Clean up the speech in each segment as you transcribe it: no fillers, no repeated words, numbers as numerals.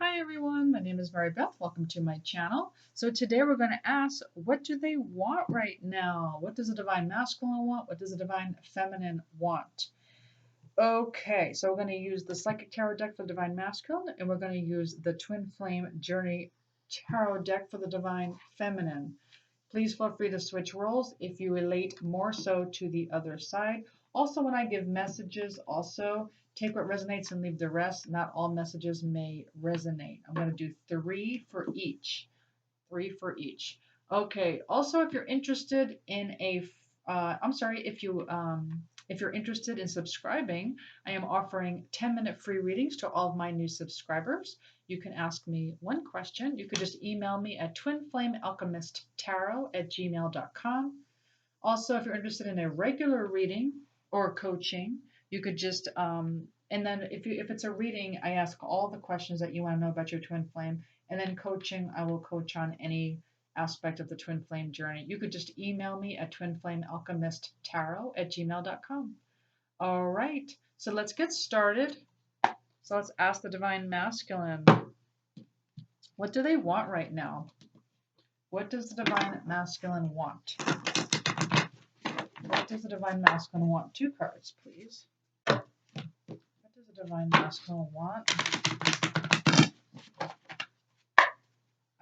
Hi everyone, my name is Mary Beth. Welcome to my channel. So today we're going to ask, what do they want right now? What does the divine masculine want? What does the divine feminine want? Okay, so we're going to use the Psychic Tarot deck for the divine masculine, and we're going to use the Twin Flame Journey Tarot deck for the divine feminine. Please feel free to switch roles if you relate more so to the other side. Also, when I give messages, also take what resonates and leave the rest. Not all messages may resonate. I'm going to do 3 for each. 3 for each. Okay. Also, if you're interested in if you're interested in subscribing, I am offering 10-minute free readings to all of my new subscribers. You can ask me one question. You could just email me at twinflamealchemisttarot@gmail.com. Also, if you're interested in a regular reading or coaching, you could just and then if it's a reading, I ask all the questions that you want to know about your twin flame, and then coaching, I will coach on any aspect of the twin flame journey. You could just email me at twinflamealchemisttarot@gmail.com. All right, so let's get started. So let's ask the divine masculine, what do they want right now? What does the divine masculine want? What does the divine masculine want? 2 cards, please. What does the divine masculine want?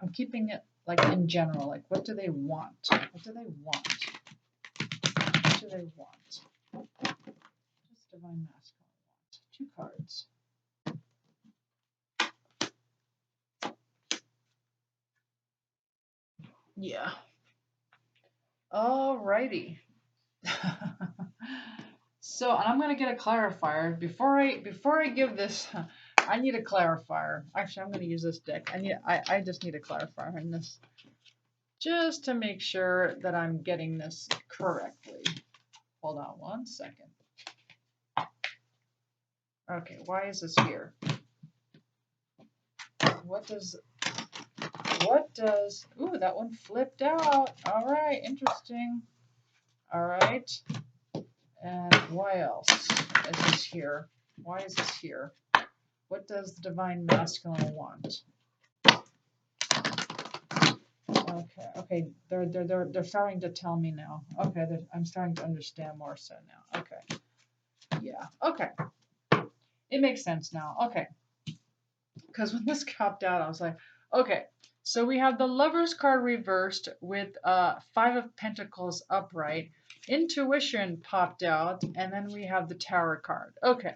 I'm keeping it like in general, like what do they want? What do they want? What do they want? What does the divine masculine want? 2 cards. Yeah. Alrighty. So I'm gonna get a clarifier before I give this. I need a clarifier. Actually, I'm gonna use this deck. I just need a clarifier in this, just to make sure that I'm getting this correctly. Hold on one second. Okay, why is this here? What does? Ooh, that one flipped out. All right, interesting. All right. And why else is this here? Why is this here? What does the divine masculine want? Okay. They're starting to tell me now. Okay, I'm starting to understand more so now. Okay. Yeah. Okay. It makes sense now. Okay. Because when this popped out, I was like, okay. So we have the Lover's card reversed with 5 of Pentacles upright. Intuition popped out, and then we have the Tower card. Okay.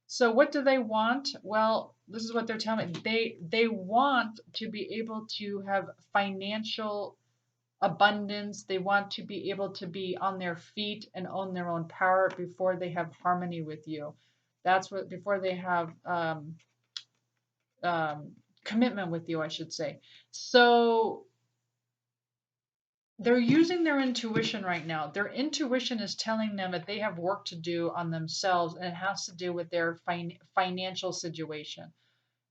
So what do they want? Well, this is what they're telling me. They want to be able to have financial abundance. They want to be able to be on their feet and own their own power before they have harmony with you. That's what, before they have commitment with you, I should say. So they're using their intuition right now. Their intuition is telling them that they have work to do on themselves, and it has to do with their financial situation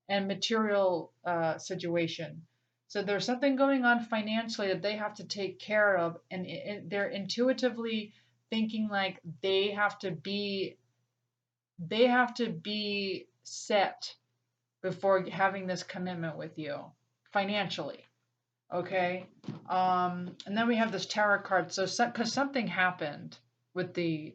and material situation. So there's something going on financially that they have to take care of, and they're intuitively thinking like they have to be set before having this commitment with you financially. Okay. And then we have this tarot card. So, because something happened with the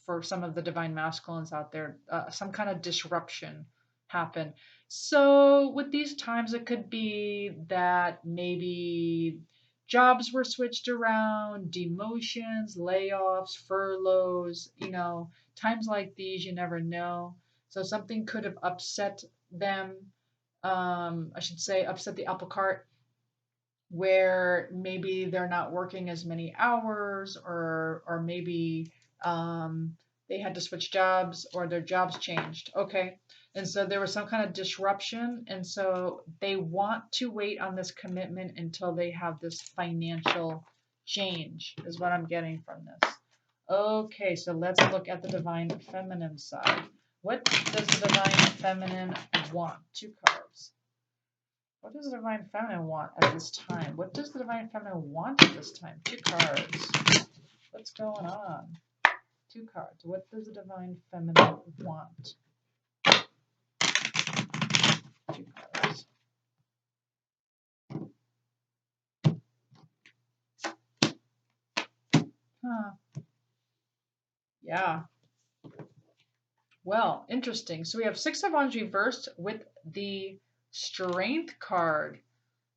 for some of the divine masculines out there, some kind of disruption happened. So, with these times, it could be that maybe jobs were switched around, demotions, layoffs, furloughs, times like these, you never know. So, something could have upset them. I should say, upset the apple cart, where maybe they're not working as many hours, or maybe they had to switch jobs, or their jobs changed. Okay. And so there was some kind of disruption. And so they want to wait on this commitment until they have this financial change, is what I'm getting from this. Okay. So let's look at the divine feminine side. What does the divine feminine want? 2 cards. What does the divine feminine want at this time? What does the divine feminine want at this time? 2 cards. What's going on? 2 cards. What does the divine feminine want? 2 cards. Yeah. Well, interesting. So we have Six of Wands reversed with the Strength card.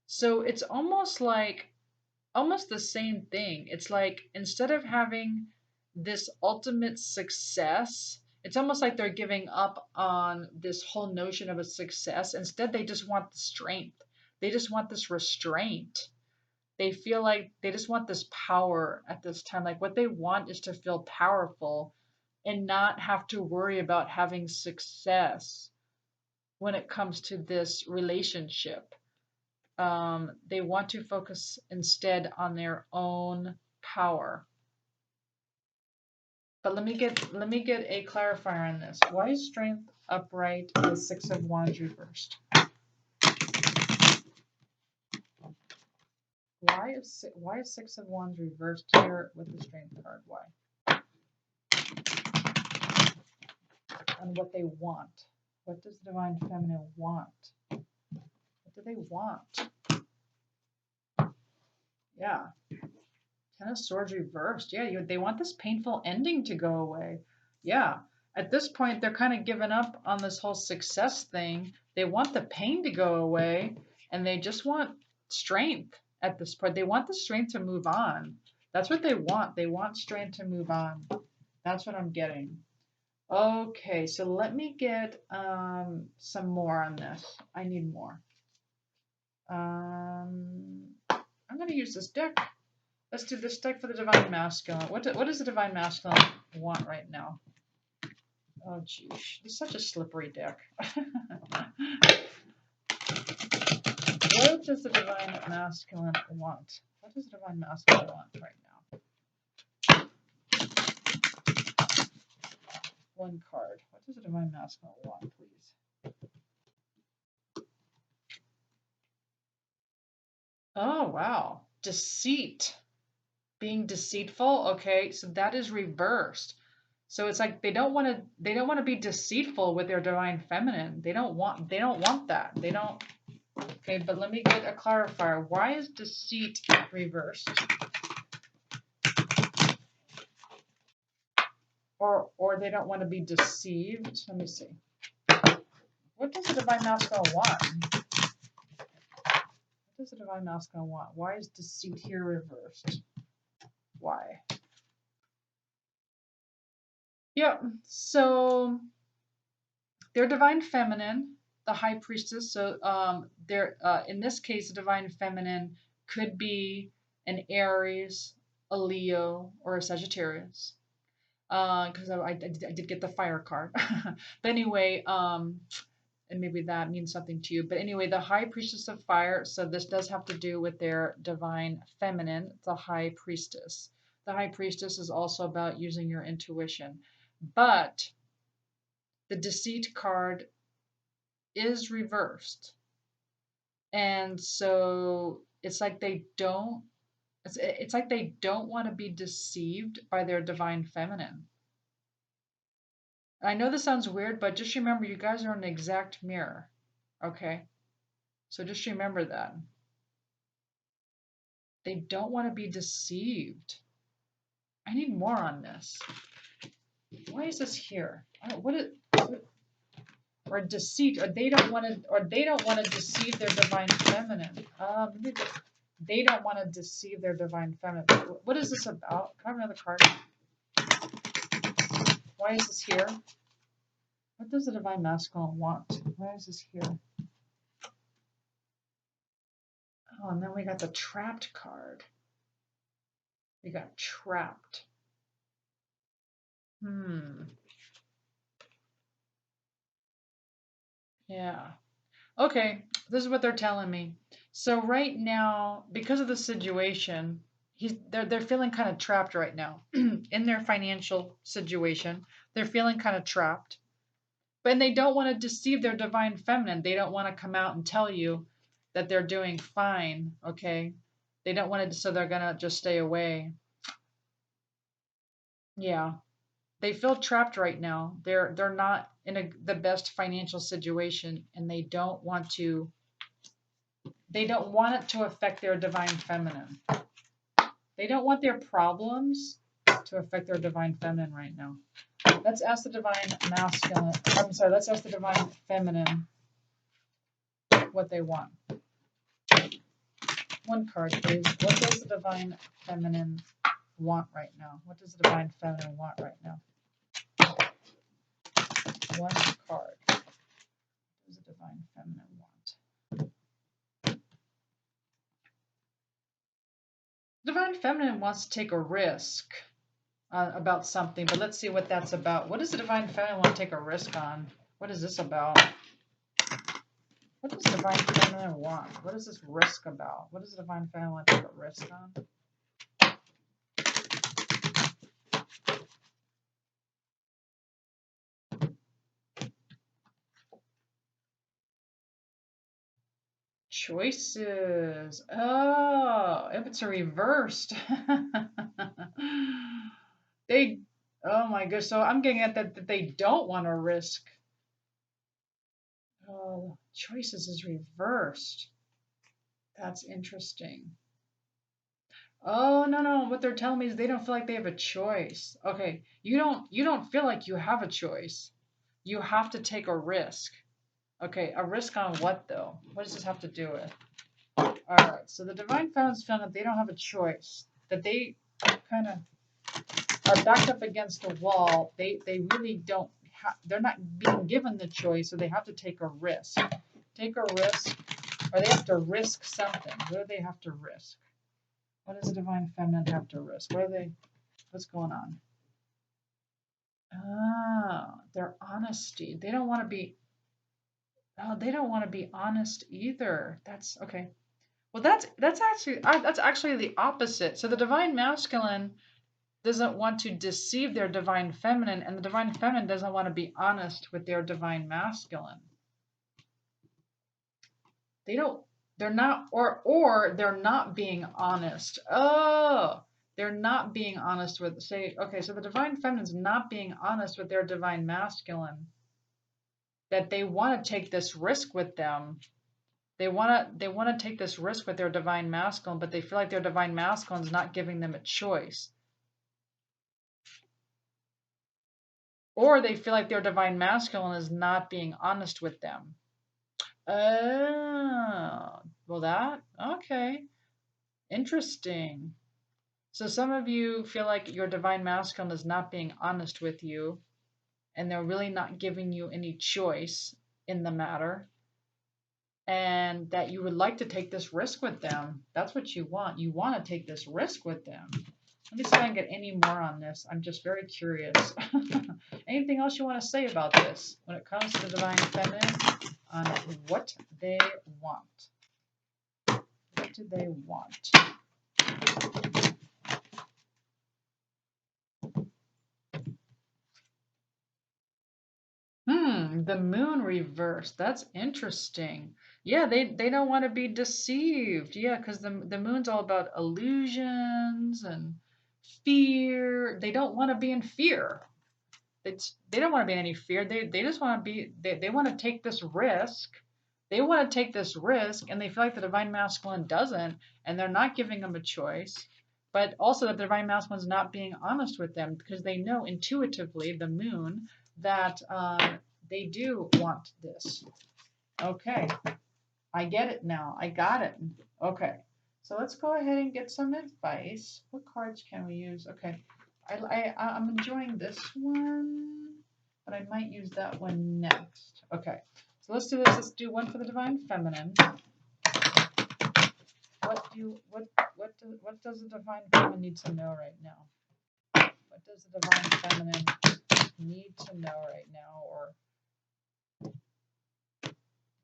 So it's almost the same thing. It's like instead of having this ultimate success, it's almost like they're giving up on this whole notion of a success. Instead, they just want the strength. They just want this restraint. They feel like they just want this power at this time. Like what they want is to feel powerful and not have to worry about having success when it comes to this relationship. They want to focus instead on their own power. But let me get a clarifier on this. Why is Strength upright with Six of Wands reversed? Why is Six of Wands reversed here with the Strength card? Why? And what they want. What does the Divine Feminine want? What do they want? Yeah. Ten of Swords reversed. Yeah, they want this painful ending to go away. Yeah. At this point, they're kind of giving up on this whole success thing. They want the pain to go away, and they just want strength at this point. They want the strength to move on. That's what they want. They want strength to move on. That's what I'm getting. Okay, so let me get some more on this. I need more. I'm going to use this deck. Let's do this deck for the Divine Masculine. What does the Divine Masculine want right now? Oh, geez. It's such a slippery deck. What does the Divine Masculine want? What does the Divine Masculine want right now? One card. What does the Divine Masculine want, please? Oh, wow. Deceit. Being deceitful. Okay, so that is reversed. So it's like they don't want to be deceitful with their Divine Feminine. They don't want that. They don't. Okay, but let me get a clarifier. Why is deceit reversed? Or they don't want to be deceived. Let me see. What does the Divine Masculine want? What does the Divine Masculine want? Why is deceit here reversed? Why? Yeah, so their Divine Feminine, the High Priestess, so in this case, the Divine Feminine could be an Aries, a Leo, or a Sagittarius. Because I did get the fire card. But anyway, and maybe that means something to you. But anyway, the High Priestess of Fire, so this does have to do with their Divine Feminine, the High Priestess. The High Priestess is also about using your intuition. But the Deceit card is reversed. And so it's like they don't want to be deceived by their Divine Feminine. I know this sounds weird, but just remember you guys are an exact mirror. Okay? So just remember that. They don't want to be deceived. I need more on this. Why is this here? Or deceit, or they don't want to deceive their Divine Feminine. They don't want to deceive their Divine Feminine. What is this about? Can I have another card? Why is this here? What does the Divine Masculine want? Why is this here? Oh, and then we got the Trapped card. We got trapped. Yeah. Okay, this is what they're telling me. So right now, because of the situation, they're feeling kind of trapped right now in their financial situation. They're feeling kind of trapped. But they don't want to deceive their Divine Feminine. They don't want to come out and tell you that they're doing fine, okay? They don't want to, so they're going to just stay away. Yeah. They feel trapped right now. They're not in the best financial situation, and they don't want it to affect their Divine Feminine. They don't want their problems to affect their divine feminine right now? Let's ask the divine masculine. I'm sorry, let's ask the divine feminine what they want. One card, please. What does the divine feminine want right now? What does the divine feminine want right now? One card. What does the divine feminine want? Divine feminine wants to take a risk about something, but let's see what that's about. What does the divine feminine want to take a risk on? What is this about? What does the divine feminine want? What is this risk about? What does the divine feminine want to take a risk on? Choices. Oh, if it's a reversed. They, oh my gosh. So I'm getting at that they don't want to risk. Oh, choices is reversed. That's interesting. Oh, no. What they're telling me is they don't feel like they have a choice. Okay. You don't feel like you have a choice. You have to take a risk. Okay, a risk on what though? What does this have to do with? All right, so the divine feminines feel that they don't have a choice, that they kind of are backed up against the wall. They really don't. They're not being given the choice, so they have to take a risk. Take a risk, or they have to risk something. What do they have to risk? What does the divine feminine have to risk? What are they? What's going on? Ah, their honesty. They don't want to be. Oh, they don't want to be honest either. That's okay. Well, that's actually the opposite. So the divine masculine doesn't want to deceive their divine feminine, and the divine feminine doesn't want to be honest with their divine masculine. They're not, or they're not being honest. Oh, they're not being honest with, say, okay, so the divine feminine's not being honest with their divine masculine, that they want to take this risk with them. They want to take this risk with their divine masculine, but they feel like their divine masculine is not giving them a choice. Or they feel like their divine masculine is not being honest with them. Oh, well okay. Interesting. So some of you feel like your divine masculine is not being honest with you, and they're really not giving you any choice in the matter, and that you would like to take this risk with them. That's what you want. You want to take this risk with them. Let me see if I can get any more on this. I'm just very curious. Anything else you want to say about this when it comes to the divine feminine on what they want? What do they want? The moon reversed. That's interesting. Yeah, they don't want to be deceived. Yeah, because the moon's all about illusions and fear. They don't want to be in fear. They don't want to be in any fear. They just want to be, they want to take this risk. They want to take this risk, and they feel like the divine masculine doesn't, and they're not giving them a choice. But also that the divine masculine is not being honest with them, because they know intuitively, the moon, that they do want this. Okay, I get it now. I got it. Okay, so let's go ahead and get some advice. What cards can we use? Okay, I'm enjoying this one, but I might use that one next. Okay, so let's do this. Let's do one for the divine feminine. What does the divine feminine need to know right now? What does the divine feminine need to know right now? Or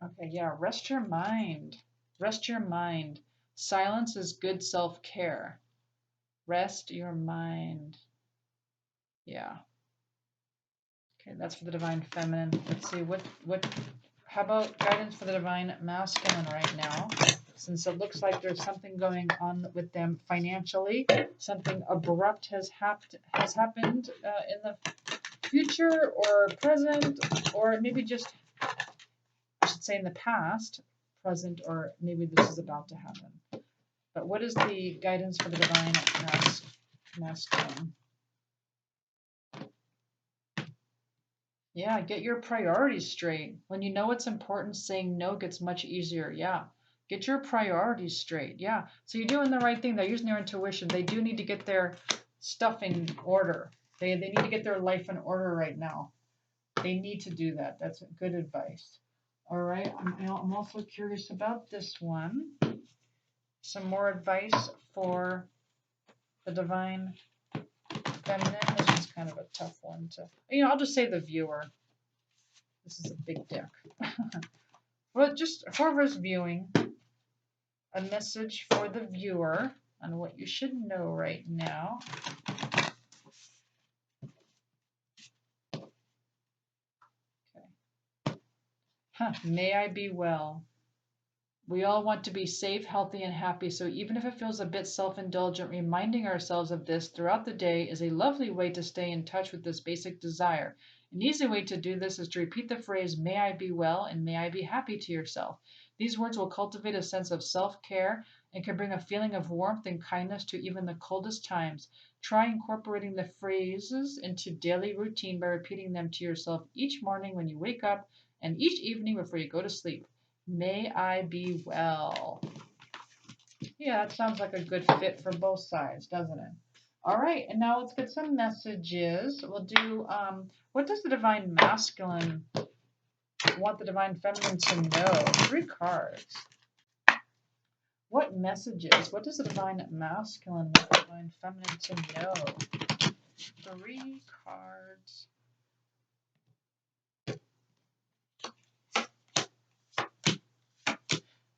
okay, yeah, rest your mind. Rest your mind. Silence is good self-care. Rest your mind. Yeah. Okay, that's for the divine feminine. Let's see how about guidance for the divine masculine right now? Since it looks like there's something going on with them financially, something abrupt has happened in the future or present, or maybe just, I should say in the past, present, or maybe this is about to happen. But what is the guidance for the divine masculine? Yeah, get your priorities straight. When you know what's important, saying no gets much easier. Yeah. Get your priorities straight. Yeah. So you're doing the right thing. They're using their intuition. They do need to get their stuff in order. They need to get their life in order right now. They need to do that. That's good advice. All right. I'm also curious about this one. Some more advice for the divine feminine. This one's kind of a tough one to, I'll just say the viewer. This is a big deck. Well, just whoever's viewing, a message for the viewer on what you should know right now. Okay. May I be well. We all want to be safe, healthy, and happy, so even if it feels a bit self-indulgent, reminding ourselves of this throughout the day is a lovely way to stay in touch with this basic desire. An easy way to do this is to repeat the phrase, may I be well and may I be happy to yourself. These words will cultivate a sense of self-care and can bring a feeling of warmth and kindness to even the coldest times. Try incorporating the phrases into daily routine by repeating them to yourself each morning when you wake up and each evening before you go to sleep. May I be well. Yeah, that sounds like a good fit for both sides, doesn't it? All right, and now let's get some messages. We'll do, what does the divine masculine want the divine feminine to know? 3 cards. What messages? What does the divine masculine want the divine feminine to know? 3 cards.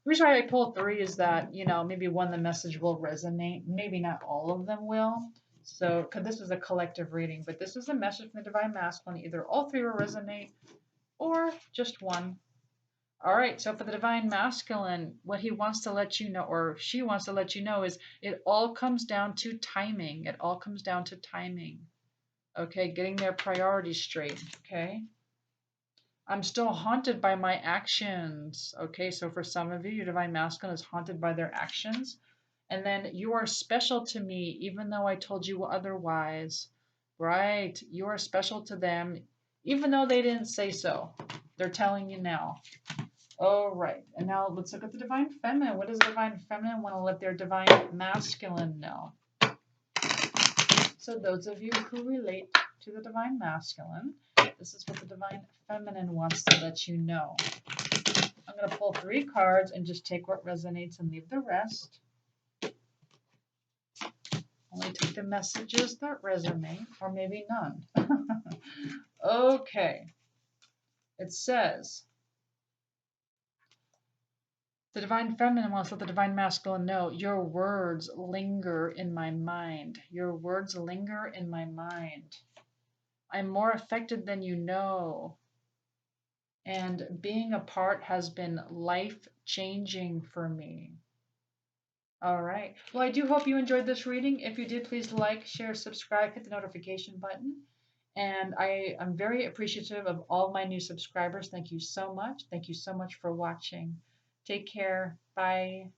The reason why I pull 3 is that, maybe one, the message will resonate. Maybe not all of them will. So, because this is a collective reading, but this is a message from the divine masculine. Either all 3 will resonate or just one. All right. So for the divine masculine, what he wants to let you know, or she wants to let you know, is it all comes down to timing. It all comes down to timing. Okay. Getting their priorities straight. Okay. I'm still haunted by my actions. Okay, so for some of you, your divine masculine is haunted by their actions. And then you are special to me, even though I told you otherwise. Right, you are special to them, even though they didn't say so. They're telling you now. All right, and now let's look at the divine feminine. What does the divine feminine want to let their divine masculine know? So those of you who relate to the divine masculine, this is what the divine feminine wants to let you know. I'm going to pull 3 cards and just take what resonates and leave the rest. Only take the messages that resonate, or maybe none. Okay. It says, the divine feminine wants to let the divine masculine know, your words linger in my mind. Your words linger in my mind. I'm more affected than you know. And being apart has been life-changing for me. All right. Well, I do hope you enjoyed this reading. If you did, please like, share, subscribe, hit the notification button. And I am very appreciative of all my new subscribers. Thank you so much. Thank you so much for watching. Take care. Bye.